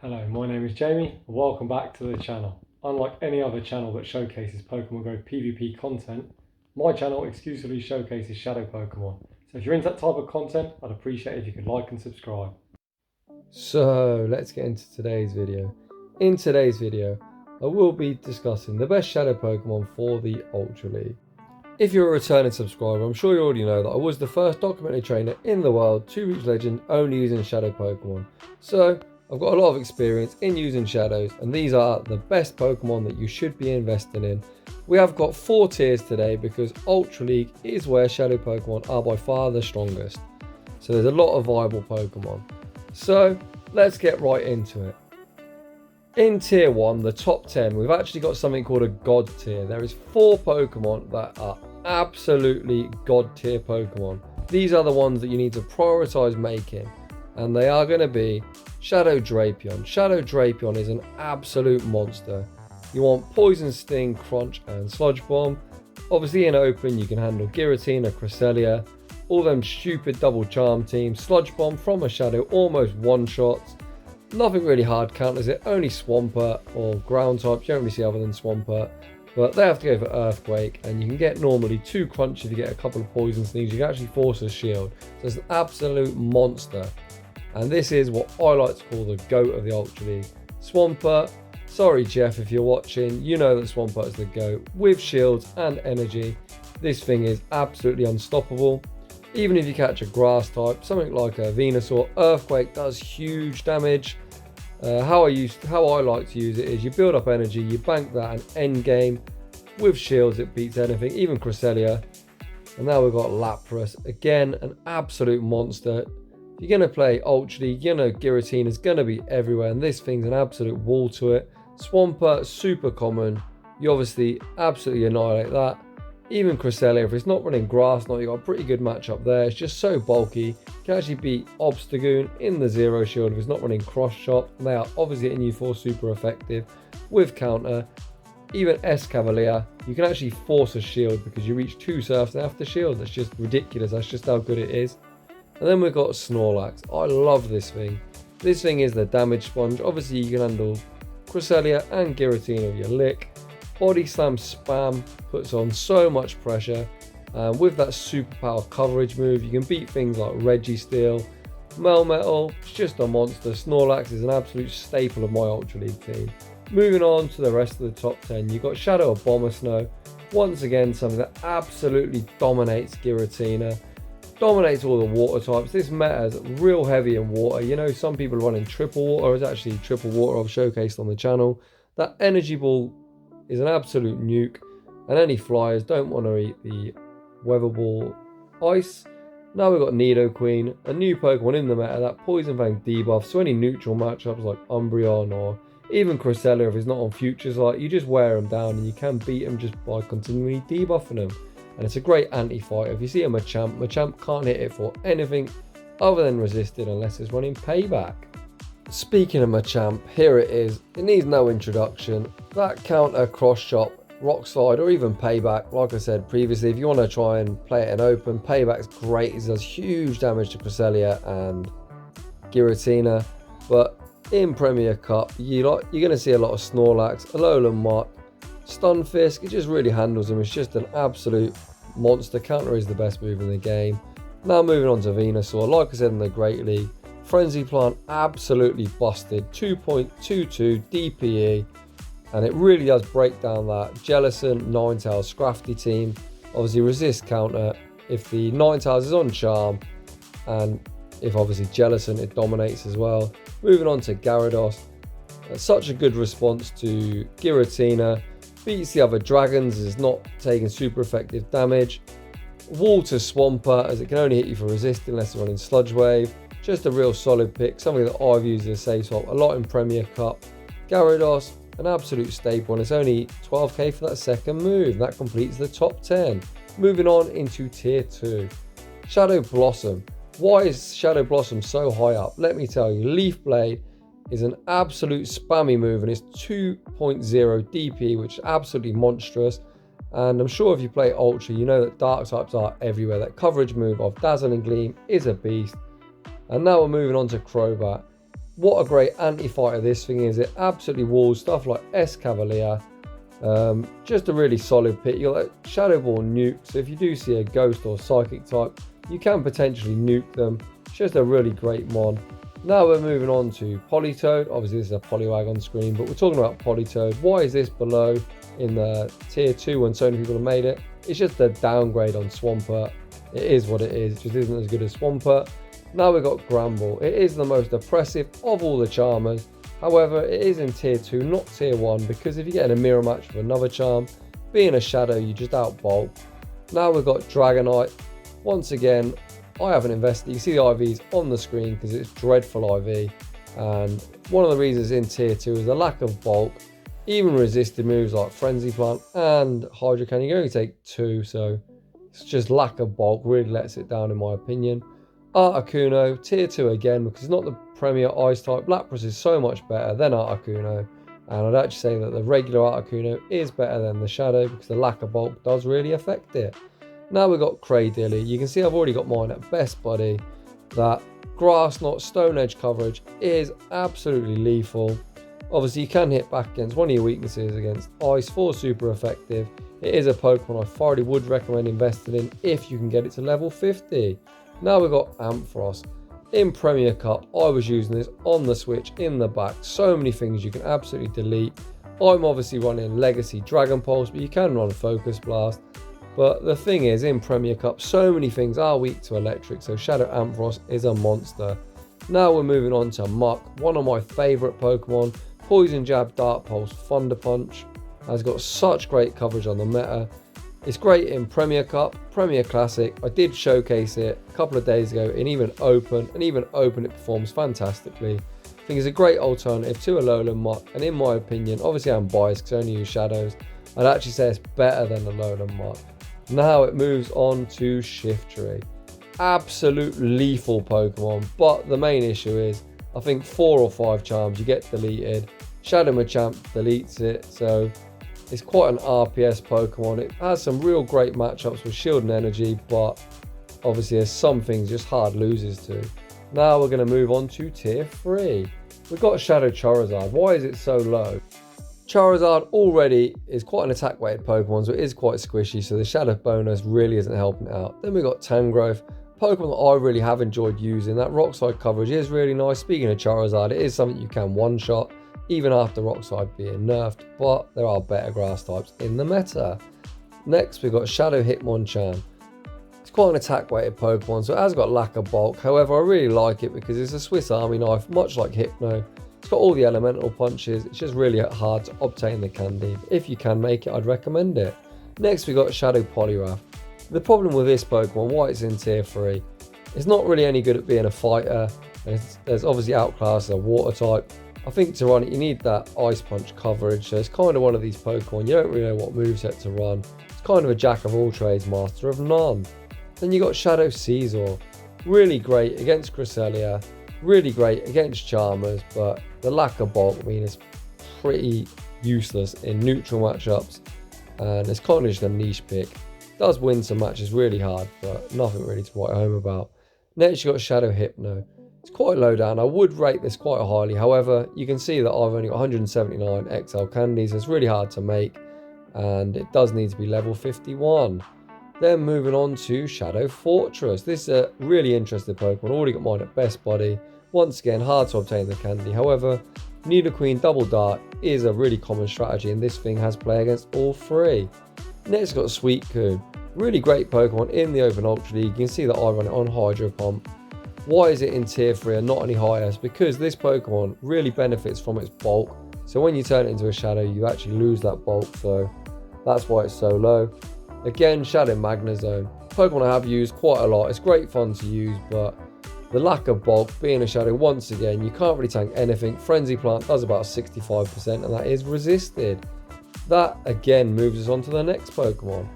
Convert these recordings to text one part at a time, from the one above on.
Hello, my name is Jamie and welcome back to the channel. Unlike any other channel that showcases Pokemon Go PvP content, my channel exclusively showcases Shadow Pokemon. So if you're into that type of content, I'd appreciate it if you could like and subscribe. So let's get into today's video. In today's video, I will be discussing the best Shadow Pokemon for the Ultra League. If you're a returning subscriber, I'm sure you already know that I was the first documentary trainer in the world to reach Legend only using Shadow Pokemon. So I've got a lot of experience in using Shadows, and these are the best Pokemon that you should be investing in. We have got 4 tiers today because Ultra League is where Shadow Pokemon are by far the strongest. So there's a lot of viable Pokemon. So let's get right into it. In tier 1, the top 10, we've actually got something called a God tier. There is 4 Pokemon that are absolutely God tier Pokemon. These are the ones that you need to prioritize making, and they are going to be Shadow Drapion. Shadow Drapion is an absolute monster. You want Poison Sting, Crunch and Sludge Bomb. Obviously in open you can handle Giratina, Cresselia, all them stupid double charm teams. Sludge Bomb from a Shadow almost one-shots. Nothing really hard counters it, only Swampert or ground types, you don't really see other than Swampert. But they have to go for Earthquake, and you can get normally 2 Crunch if you get a couple of Poison Stings. You can actually force a Shield. So it's an absolute monster. And this is what I like to call the GOAT of the Ultra League. Swampert, sorry Jeff if you're watching, you know that Swampert is the GOAT. With shields and energy, this thing is absolutely unstoppable. Even if you catch a grass type, something like a Venusaur, Earthquake does huge damage. How I like to use it is you build up energy, you bank that, and end game. With shields it beats anything, even Cresselia. And now we've got Lapras, again an absolute monster. If you're going to play Ultra League, you know Giratina's going to be everywhere, and this thing's an absolute wall to it. Swampert, super common. You obviously absolutely annihilate that. Even Cresselia, if it's not running grass, you've got a pretty good matchup there. It's just so bulky. You can actually beat Obstagoon in the Zero Shield if it's not running Cross Chop. And they are obviously hitting you for super effective with counter. Even Escavalier, you can actually force a shield because you reach 2 surfs after shield. That's just ridiculous. That's just how good it is. And then we've got Snorlax. I love this thing. This thing is the damage sponge. Obviously you can handle Cresselia and Giratina with your lick. Body Slam spam puts on so much pressure. With that superpower coverage move, you can beat things like Registeel, Melmetal. It's just a monster. Snorlax is an absolute staple of my Ultra League team. Moving on to the rest of the top 10, you've got Shadow Abomasnow. Once again, something that absolutely dominates Giratina. Dominates all the water types. This meta is real heavy in water. You know, some people are running triple water. It's actually triple water I've showcased on the channel. That energy ball is an absolute nuke, and any flyers don't want to eat the weather ball ice. Now we've got Neato Queen, a new Pokemon in the meta, that Poison Fang debuff, so any neutral matchups like Umbreon or even Cresselia, if it's not on futures, like you just wear them down and you can beat them just by continually debuffing them. And it's a great anti-fighter. If you see a Machamp can't hit it for anything other than resisted unless it's running Payback. Speaking of Machamp, here it is. It needs no introduction. That counter, Cross Chop, Rock Slide, or even Payback, like I said previously, if you want to try and play it in open, Payback's great. It does huge damage to Cresselia and Giratina. But in Premier Cup, you're going to see a lot of Snorlax, Alolan Mark, Stunfisk. It just really handles him. It's just an absolute monster. Counter is the best move in the game. Now moving on to Venusaur, like I said in the Great League, Frenzy Plant absolutely busted, 2.22 DPE, and it really does break down that Jellicent, Ninetales, Scrafty team. Obviously resist counter if the Ninetales is on charm, and if obviously Jellicent, it dominates as well. Moving on to Gyarados, such a good response to Giratina, beats the other dragons, is not taking super effective damage. Wall to Swampert, as it can only hit you for resist unless you're running Sludge Wave. Just a real solid pick, something that I've used as a safe swap a lot in Premier Cup. Gyarados, an absolute staple, and it's only 12k for that second move. That completes the top 10. Moving on into tier 2. Shadow Blossom. Why is Shadow Blossom so high up? Let me tell you, Leaf Blade is an absolute spammy move, and it's 2.0 DP, which is absolutely monstrous. And I'm sure if you play Ultra, you know that dark types are everywhere. That coverage move of Dazzling Gleam is a beast. And now we're moving on to Crowbar. What a great anti-fighter this thing is. It absolutely walls stuff like Escavalier. Just a really solid pick. You're like Shadow Ball nuke, so if you do see a ghost or psychic type, you can potentially nuke them. It's just a really great mon. Now we're moving on to Polito. Obviously this is a Poliwag on screen, but we're talking about Polito. Why is this below in the tier 2 when so many people have made it? It's just a downgrade on Swampert. It is what it is. It just isn't as good as Swampert. Now we've got Gramble. It is the most oppressive of all the Charmers. However, it is in tier 2, not tier 1, because if you get in a mirror match with another Charm, being a Shadow, you just outbulk. Now we've got Dragonite. Once again, I haven't invested. You see the IVs on the screen because it's dreadful IV. And one of the reasons in tier 2 is the lack of bulk. Even resisted moves like Frenzy Plant and Hydro Cannon, you only take 2, so it's just lack of bulk really lets it down in my opinion. Articuno, tier 2 again, because it's not the premier ice type. Lapras is so much better than Articuno, and I'd actually say that the regular Articuno is better than the Shadow because the lack of bulk does really affect it. Now we've got Cradilly. You can see I've already got mine at best buddy. That grass knot stone edge coverage is absolutely lethal. Obviously you can hit back against one of your weaknesses against ice for super effective. It is a Pokemon I thoroughly would recommend investing in if you can get it to level 50. Now we've got Ampharos. In Premier Cup, I was using this on the Switch in the back. So many things you can absolutely delete. I'm obviously running Legacy Dragon Pulse, but you can run Focus Blast. But the thing is, in Premier Cup, so many things are weak to electric, so Shadow Ampharos is a monster. Now we're moving on to Muck, one of my favourite Pokemon. Poison Jab, Dark Pulse, Thunder Punch. Has got such great coverage on the meta. It's great in Premier Cup, Premier Classic. I did showcase it a couple of days ago in even Open, and even Open it performs fantastically. I think it's a great alternative to a Alolan Muck, and in my opinion, obviously I'm biased because I only use Shadows, I'd actually say it's better than the Alolan Muck. Now it moves on to Shiftry. Absolute lethal Pokemon, but the main issue is, I think 4 or 5 charms you get deleted. Shadow Machamp deletes it, so it's quite an RPS Pokemon. It has some real great matchups with Shield and Energy, but obviously there's some things just hard loses to. Now we're going to move on to tier 3. We've got Shadow Charizard. Why is it so low? Charizard already is quite an attack weighted Pokemon, so it is quite squishy, so the Shadow bonus really isn't helping it out. Then we've got Tangrowth, Pokemon that I really have enjoyed using. That Rock Slide coverage is really nice. Speaking of Charizard, it is something you can one-shot, even after Rock Slide being nerfed, but there are better grass types in the meta. Next, we've got Shadow Hitmonchan. It's quite an attack weighted Pokemon, so it has got lack of bulk. However, I really like it because it's a Swiss Army knife, much like Hypno. It's got all the elemental punches. It's just really hard to obtain the candy. If you can make it, I'd recommend it. Next, we've got Shadow Polygraph. The problem with this Pokemon, why it's in tier 3, it's not really any good at being a fighter. There's obviously outclassed a water type. I think to run it, you need that Ice Punch coverage. So it's kind of one of these Pokemon, you don't really know what moveset to run. It's kind of a jack of all trades, master of none. Then you got Shadow Caesar. Really great against Cresselia. Really great against Charmers, but the lack of bulk, I mean, it's pretty useless in neutral matchups. And it's kind of just a niche pick. Does win some matches really hard, but nothing really to write home about. Next, you got Shadow Hypno. It's quite low down. I would rate this quite highly. However, you can see that I've only got 179 XL candies. It's really hard to make, and it does need to be level 51. Then moving on to Shadow Fortress. This is a really interesting Pokemon. Already got mine at best buddy. Once again, hard to obtain the candy. However, Neato Queen Double Dart is a really common strategy, and this thing has play against all 3. Next, got Suicune. Really great Pokemon in the Open Ultra League. You can see that I run it on Hydro Pump. Why is it in tier 3 and not any higher? It's because this Pokemon really benefits from its bulk. So when you turn it into a Shadow, you actually lose that bulk. So that's why it's so low. Again, Shadow Magnezone. Pokemon I have used quite a lot. It's great fun to use, but the lack of bulk, being a Shadow, once again, you can't really tank anything. Frenzy Plant does about 65%, and that is resisted. That, again, moves us on to the next Pokemon.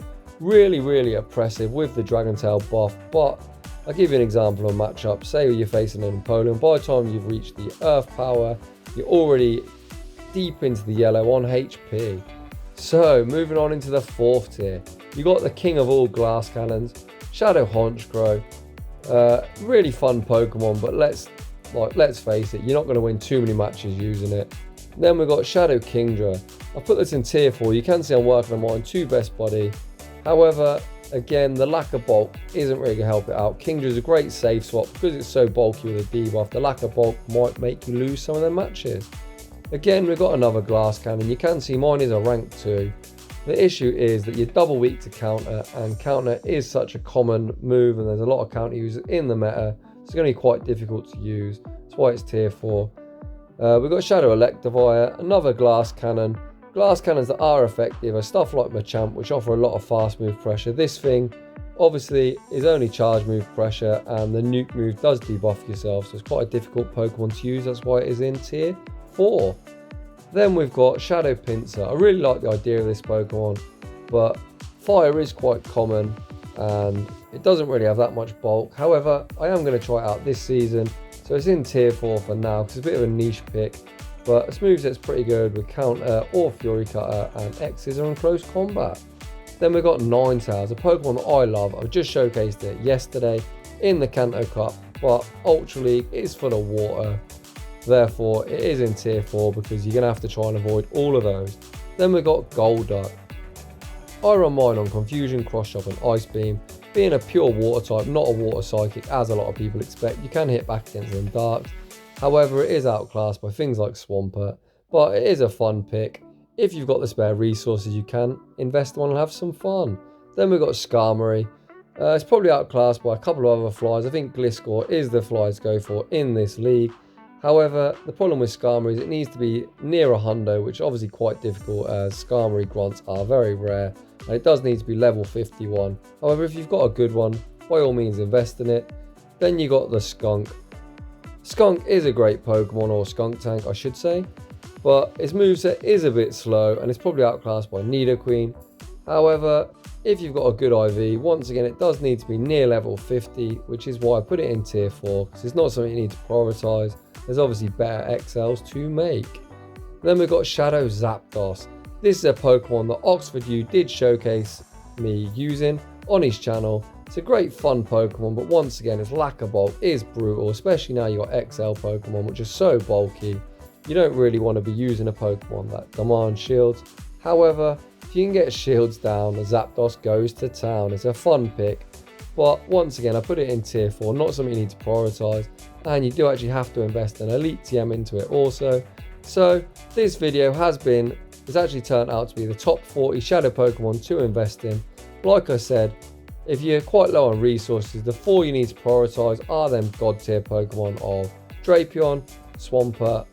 Really, really oppressive with the Dragon Tail buff, but I'll give you an example of matchup. Say you're facing an Empoleon. By the time you've reached the Earth Power, you're already deep into the yellow on HP. So, moving on into the 4th tier. You got the king of all glass cannons, Shadow Honchkrow. Really fun Pokemon, but let's like, let's face it, you're not going to win too many matches using it. Then we've got Shadow Kingdra. I put this in tier 4. You can see I'm working on mine 2 best body. However, again, the lack of bulk isn't really going to help it out. Kingdra is a great safe swap because it's so bulky with a debuff. The lack of bulk might make you lose some of their matches. Again, we've got another glass cannon. You can see mine is a rank 2. The issue is that you're double weak to counter, and counter is such a common move, and there's a lot of counter users in the meta. It's going to be quite difficult to use. That's why it's tier 4. We've got Shadow Electivoire, another glass cannon. Glass cannons that are effective are stuff like Machamp, which offer a lot of fast move pressure. This thing obviously is only charge move pressure, and the nuke move does debuff yourself, so it's quite a difficult Pokemon to use. That's why it is in tier 4. Then we've got Shadow Pincer. I really like the idea of this Pokemon, but fire is quite common and it doesn't really have that much bulk. However, I am going to try it out this season, so it's in tier 4 for now because it's a bit of a niche pick, but its moveset's pretty good with counter or Fury Cutter, and X's are in close combat. Then we've got Ninetales, a Pokemon that I love. I just showcased it yesterday in the Kanto Cup, but Ultra League is full of water. Therefore, it is in tier 4 because you're going to have to try and avoid all of those. Then we've got Golduck. I run mine on Confusion, Cross Chop and Ice Beam. Being a pure water type, not a water psychic as a lot of people expect, you can hit back against them darks. However, it is outclassed by things like Swampert, but it is a fun pick. If you've got the spare resources, you can invest one and have some fun. Then we've got Skarmory. It's probably outclassed by a couple of other flies. I think Gliscor is the fly to go for in this league. However, the problem with Skarmory is it needs to be near a hundo, which is obviously quite difficult as Skarmory grunts are very rare, and it does need to be level 51. However, if you've got a good one, by all means invest in it. Then you got the Skunk. Skunk is a great Pokemon, or Skunk Tank I should say, but its moveset is a bit slow and it's probably outclassed by Neato Queen. However, if you've got a good IV, once again it does need to be near level 50, which is why I put it in tier 4, because it's not something you need to prioritise. There's obviously better XLs to make. Then we've got Shadow Zapdos. This is a Pokemon that Oxford U did showcase me using on his channel. It's a great fun Pokemon, but once again its lack of bulk is brutal, especially now you've got XL Pokemon which are so bulky. You don't really want to be using a Pokemon that demands shields. However, if you can get shields down, Zapdos goes to town. It's a fun pick, but once again I put it in tier 4, not something you need to prioritise, and you do actually have to invest an Elite TM into it also. So this video has actually turned out to be the top 40 Shadow Pokemon to invest in. Like I said, if you're quite low on resources, the 4 you need to prioritise are them god tier Pokemon of Drapion, Swampert,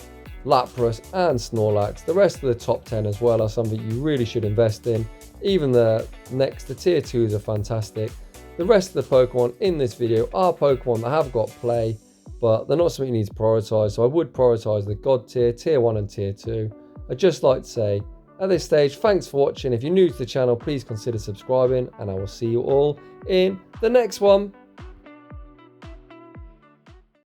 Lapras and Snorlax. The rest of the top 10 as well are something you really should invest in. Even the next, the tier 2s are fantastic. The rest of the Pokemon in this video are Pokemon that have got play, but they're not something you need to prioritise, so I would prioritise the god tier, tier 1 and tier 2. I'd just like to say, at this stage, thanks for watching. If you're new to the channel, please consider subscribing, and I will see you all in the next one.